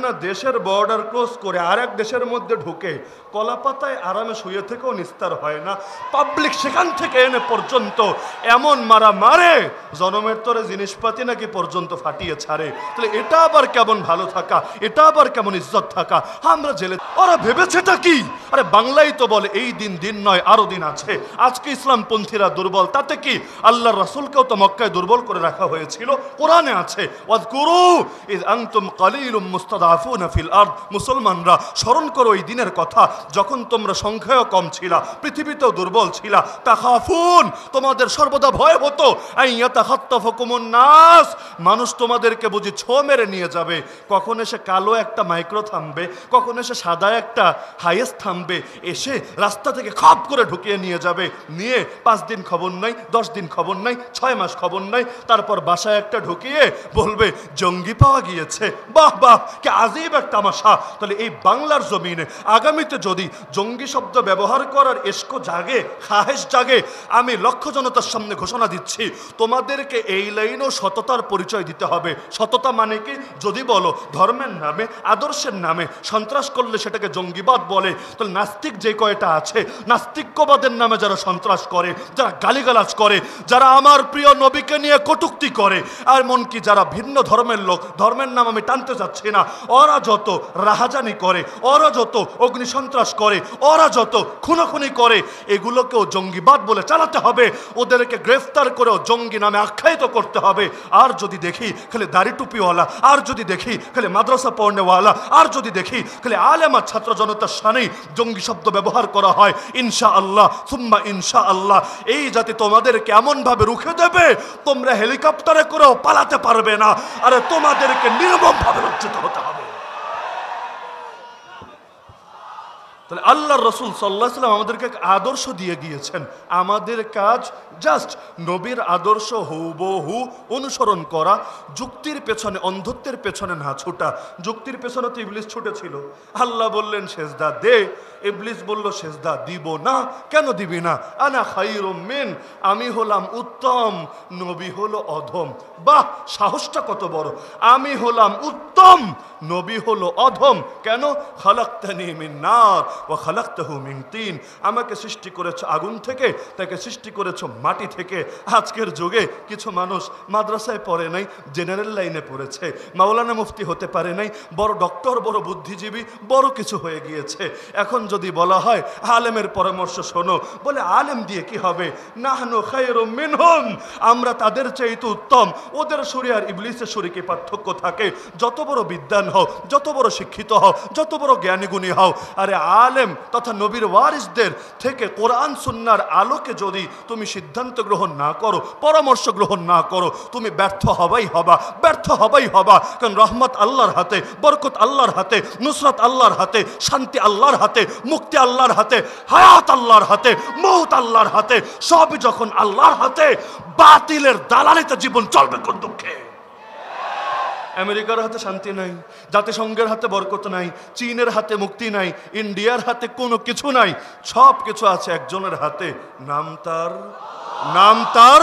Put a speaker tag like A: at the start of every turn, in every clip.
A: না দেশের border cross করে আরেক দেশের মধ্যে ঢুকে কলাপাতায় আরামে শুয়ে থেকেও নিস্তার হয় না, পাবলিক সেখান থেকে এনে পর্যন্ত এমন মারা মারে জনমের তরে জিনিসপাতি নাকি পর্যন্ত ফাটিয়ে ছাড়ে। তাহলে এটা আবার কেমন ভালো থাকা, এটা আবার কেমন ইজ্জত থাকা? আমরা জেলে ওরা ভেবেছেটা কি? আরে বাংলাই তো বলে এই দিন দিন নয় আরো দিন আছে। আজকে ইসলামপন্থীরা দুর্বল, তাতে কি? আল্লাহর রাসূলকেও তো মক্কায় দুর্বল করে রাখা হয়েছিল, কোরআনে আছে ওয়াযকুরু ইয আনতুম কালীলুম মুস্তাদআফুনা ফিল আরদ। মুসলমানরা স্মরণ করো এই দিনের কথা যখন তোমরা সংখ্যায় কম ছিলা, পৃথিবীতেও দুর্বল ছিলা। তাখাফুন, তোমাদের সর্বদা ভয় হতো আইয়াতাখাত্তাফুকুমুন নাস, মানুষ তোমাদেরকে বুঝি ছো মেরে নিয়ে যাবে। কখন এসে কালো একটা মাইক্রো থামবে, কখন এসে সাদা একটা হাইয়েস্ট থামবে, এসে রাস্তা থেকে খপ করে ঢুকিয়ে নিয়ে যাবে। নিয়ে 5 দিন খবর নাই, 10 দিন খবর নাই, 6 মাস খবর নাই, তারপর বাসায় একটা ঢুকিয়ে বলবে জঙ্গি পাওয়া গিয়েছে। বাহ বাহ, কি আজীব একটা তামাশা। তাহলে এই বাংলার জমিনে আগামীতে যদি জঙ্গি শব্দ ব্যবহার করার এসকো জাগে, খাহেশ জাগে, আমি লক্ষ জনতার সামনে ঘোষণা দিচ্ছি তোমাদেরকে এই লাইনেও সততার পরিচয় দিতে হবে। সততা মানে কি? যদি বলো ধর্মের নামে, আদর্শের নামে সন্ত্রাস করলে সেটাকে জঙ্গিবাদ বলে, তাহলে নাস্তিক যে কয়টা আছে, নাস্তিক্যবাদের নামে যারা সন্ত্রাস করে, যারা গালিগালাজ করে, যারা আমার প্রিয় নবীকে নিয়ে কটূক্তি করে, আর এমনকি যারা ভিন্ন ধর্মের লোক, ধর্মের নাম আমি টানতে চাচ্ছি না, ওরা যত রাহাজানি করে, ওরা যত অগ্নিসন্ত্রাস করে, ওরা যত খুনোখুনি করে, এগুলোকেও জঙ্গিবাদ বলে চালাতে হবে। ওদেরকে গ্রেফতার করেও জঙ্গি নামে আখ্যায়িত করতে হবে। আর যদি দেখি খালি দাড়ি টুপিওয়ালা, আর যদি দেখি খালি মাদ্রাসা পড়নেওয়ালা, আর যদি দেখি খালি আলেমা ছাত্র জনতার সানেই জঙ্গি শব্দ ব্যবহার করা হয়, ইনশাআল্লাহ সুম্মা ইনশাআল্লাহ এই জাতি তোমাদেরকে এমনভাবে রুখে দেবে তোমরা হেলিকপ্টারে করেও পালাতে পারবে না। আরে তোমাদেরকে নির্মমভাবে লজ্জিত হতে হবে। তাহলে আল্লাহর রাসূল সাল্লাল্লাহু আলাইহি ওয়াসাল্লাম আমাদেরকে এক আদর্শ দিয়ে গিয়েছেন। আমাদের কাজ জাস্ট নবীর আদর্শ হুবহু অনুসরণ করা, যুক্তির পেছনে, অন্ধত্বের পেছনে না ছোটা। যুক্তির পেছনে তো ইবলিস ছুটেছিল। আল্লাহ বললেন সেজদা দে, ইবলিস বলল সেজদা দিব না। কেন দিবি না? আনা খায়রুম মিন, আমি হলাম উত্তম, নবী হলো অধম। বাহ, সাহসটা কত বড়! আমি হলাম উত্তম, নবী হলো অধম। কেন? খালাকতানি মিন নার ওয়া খালাকতাহু মিন তিন, আমাকে সৃষ্টি করেছো আগুন থেকে, তাকে সৃষ্টি করেছো মাটি থেকে। আজকের যুগে কিছু মানুষ মাদ্রাসায় পড়ে নাই, জেনারেল লাইনে পড়েছে, মাওলানা মুফতি হতে পারে নাই, বড় ডক্টর, বড় বুদ্ধিজীবী, বড় কিছু হয়ে গিয়েছে। এখন যদি বলা হয় আলেমের পরামর্শ শোনো, বলে আলেম দিয়ে কি হবে? নাহনু খায়রুম মিনহুম, আমরা তাদের চাইতে উত্তম। ওদের সুরে আর ইবলিসের সুরে কি পার্থক্য থাকে? যত বড় বিদ্বান হও, যত বড় শিক্ষিত হও, যত বড় জ্ঞানী গুণী হও, আরে আলেম তথা নবীর ওয়ারিসদের থেকে কোরআন সুন্নাহর আলোকে যদি তুমি সিদ্ধান্ত গ্রহণ না করো, পরামর্শ গ্রহণ না করো, তুমি ব্যর্থ হবাই হবা, ব্যর্থ হবাই হবা। কারণ রহমত আল্লাহর হাতে, বরকত আল্লাহর হাতে, নুসরাত আল্লাহর হাতে, শান্তি আল্লাহর হাতে, মুক্তি আল্লাহর হাতে, হায়াত আল্লাহর হাতে, মৌত আল্লাহর হাতে। সবই যখন আল্লাহর হাতে, বাতিলের দালালিতে জীবন চলবে কোন দুঃখে? আমেরিকার হাতে শান্তি নাই, জাতিসংঘের হাতে বরকত নাই, চীনের হাতে মুক্তি নাই, ইন্ডিয়ার হাতে কোনো কিছু নাই। সব কিছু আছে একজনের হাতে, নাম তার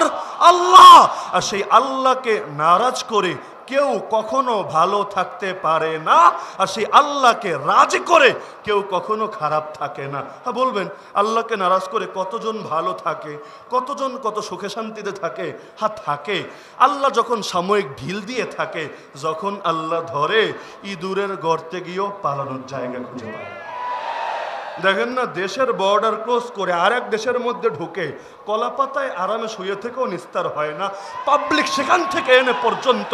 A: আল্লাহ। আর সেই আল্লাহকে নারাজ করে কেউ কখনো ভালো থাকতে পারে না, আর সেই আল্লাহকে রাজি করে কেউ কখনো খারাপ থাকে না। হ্যাঁ বলবেন, আল্লাহকে নারাজ করে কতজন ভালো থাকে, কতজন কত সুখে শান্তিতে থাকে? হ্যাঁ থাকে। আল্লাহ যখন সাময়িক ঢিল দিয়ে থাকে, যখন আল্লাহ ধরে ইঁদুরের গর্তে গিয়েও পালানোর জায়গা খুঁজে পায়। দেখেন না, দেশের বর্ডার ক্রস করে আরেক দেশের মধ্যে ঢুকে কলাপাতায় আরামে শুয়ে থেকেও নিস্তার হয় না, পাবলিক সেখান থেকে এনে পর্যন্ত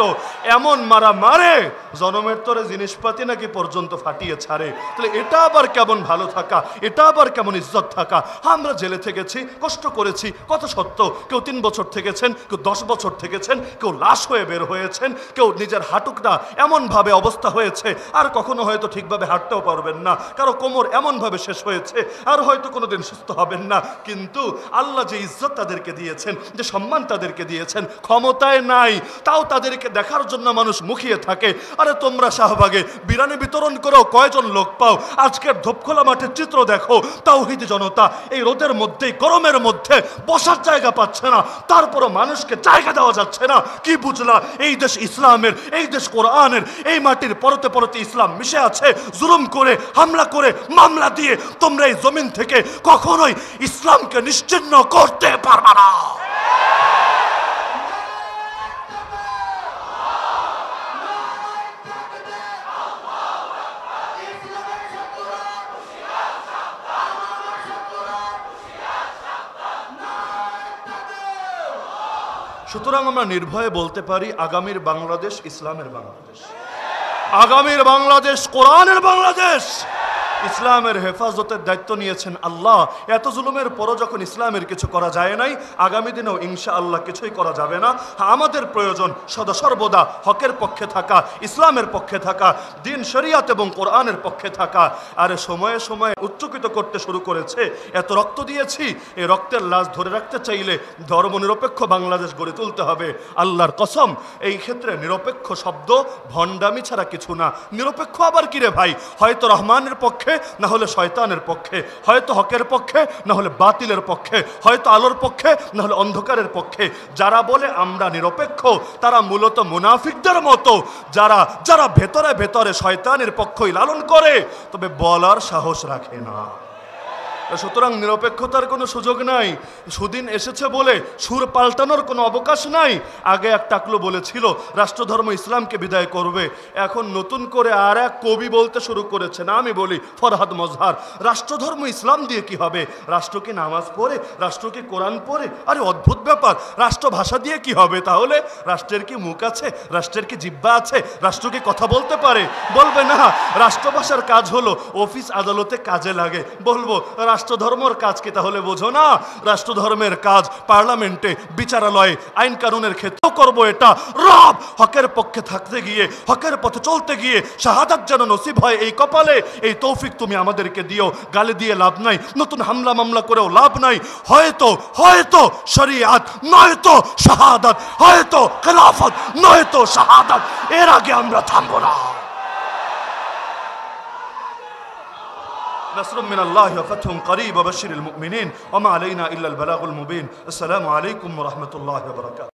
A: এমন মারা মারে জনমের তরে জিনিসপাতি নাকি পর্যন্ত ফাটিয়ে ছাড়ে। তাহলে এটা আবার কেমন ভালো থাকা, এটা আবার কেমন ইজ্জত থাকা? আমরা জেলে থেকেছি, কষ্ট করেছি, কত সত্য। কেউ 3 বছর থেকেছেন, কেউ 10 বছর থেকেছেন, কেউ লাশ হয়ে বের হয়েছেন, কেউ নিজের হাঁটুকটা এমনভাবে অবস্থা হয়েছে আর কখনো হয়তো ঠিকভাবে হাঁটতেও পারবেন না, কারো কোমর এমনভাবে শেষ হয়েছে, আর হয়তো কোনোদিন সুস্থ হবেন না, কিন্তু আল্লাহ যে ইজ্জত তাদেরকে দিয়েছেন, যে সম্মান তাদেরকে দিয়েছেন, ক্ষমতায় নাই তাও তাদেরকে দেখার জন্য মানুষ মুখিয়ে থাকে। আরে তোমরা শাহবাগে বিরিয়ানি বিতরণ করেও কয়জন লোক পাও? আজকের ধূপখোলা মাঠের চিত্র দেখো, তাওহীদি জনতা এই রোদের মধ্যে, গরমের মধ্যে বসার জায়গা পাচ্ছে না, তারপরও মানুষকে জায়গা দেওয়া যাচ্ছে না। কি বুঝলা? এই দেশ ইসলামের, এই দেশ কোরআনের, এই মাটির পরতে পরতে ইসলাম মিশে আছে। জুলুম করে, হামলা করে, মামলা দিয়ে তোমরা এই জমিন থেকে কখনোই ইসলামকে নিশ্চিহ্ন করতে পারবে না। সুতরাং আমরা নির্ভয়ে বলতে পারি, আগামীর বাংলাদেশ ইসলামের বাংলাদেশ, আগামীর বাংলাদেশ কোরআনের বাংলাদেশ। ইসলামের হেফাজতের দায়িত্ব নিয়েছেন আল্লাহ। এত জুলুমের পরও যখন ইসলামের কিছু করা যায় নাই, আগামী দিনেও ইনশাআল্লাহ কিছুই করা যাবে না। আমাদের প্রয়োজন সদা সর্বদা হকের পক্ষে থাকা, ইসলামের পক্ষে থাকা, দিন শরিয়াত এবং কোরআনের পক্ষে থাকা। আর সময়ে সময়ে উচ্চকিত করতে শুরু করেছে, এত রক্ত দিয়েছি, এই রক্তের লাশ ধরে রাখতে চাইলে ধর্মনিরপেক্ষ বাংলাদেশ গড়ে তুলতে হবে। আল্লাহর কসম, এই ক্ষেত্রে নিরপেক্ষ শব্দ ভণ্ডামি ছাড়া কিছু না। নিরপেক্ষ আবার কি রে ভাই? হয়তো রহমানের পক্ষে, না হলে শয়তানের পক্ষে, হয়তো হকের পক্ষে, না হলে বাতিলের পক্ষে, হয়তো আলোর পক্ষে, না হলে অন্ধকারের পক্ষে। যারা বলে আমরা নিরপেক্ষ, তারা মূলত মুনাফিকদের মতো, যারা যারা ভেতরে ভেতরে শয়তানের পক্ষই লালন করে, তবে বলার সাহস রাখে না। সুতরাং নিরপেক্ষতার কোনো সুযোগ নাই। সুদিন এসেছে বলে সুর পাল্টানোর কোনো অবকাশ নাই। আগে এক টাকলো বলেছিল রাষ্ট্রধর্ম ইসলামকে বিদায় করবে, এখন নতুন করে আর এক কবি বলতে শুরু করেছে, না আমি বলি ফরহাদ মজহার, রাষ্ট্রধর্ম ইসলাম দিয়ে কি হবে? রাষ্ট্র কি নামাজ পড়ে? রাষ্ট্র কি কোরআন পড়ে? আরে অদ্ভুত ব্যাপার। রাষ্ট্র ভাষা দিয়ে কি হবে তাহলে? রাষ্ট্রের কি মুখ আছে? রাষ্ট্রের কি জিহ্বা আছে? রাষ্ট্র কি কথা বলতে পারে? বলবে না। রাষ্ট্রভাষার কাজ হলো অফিস আদালতে কাজে লাগে। বলবো রাষ্ট্রধর্মের কাজ কি তাহলে বোঝো না? রাষ্ট্রধর্মের কাজ পার্লামেন্টে, বিচারালয়ে, আইন কানুনের ক্ষেত্রেও করবো এটা। রব হকের পক্ষে থাকতে গিয়ে, হকের পথে চলতে গিয়ে শাহাদাত যেন নসিব হয় এই কপালে, এই তৌফিক তুমি আমাদেরকে দিও। গালি দিয়ে লাভ নাই, নতুন হামলা মামলা করেও লাভ নাই। হয়তো হয়তো শরিয়াত, নয়তো শাহাদাত, হয়তো খেলাফত, নয়তো শাহাদাত, এর আগে আমরা থামবো না। نصر من الله وفتح قريب وبشر المؤمنين وما علينا إلا البلاغ المبين. السلام عليكم ورحمة الله وبركاته.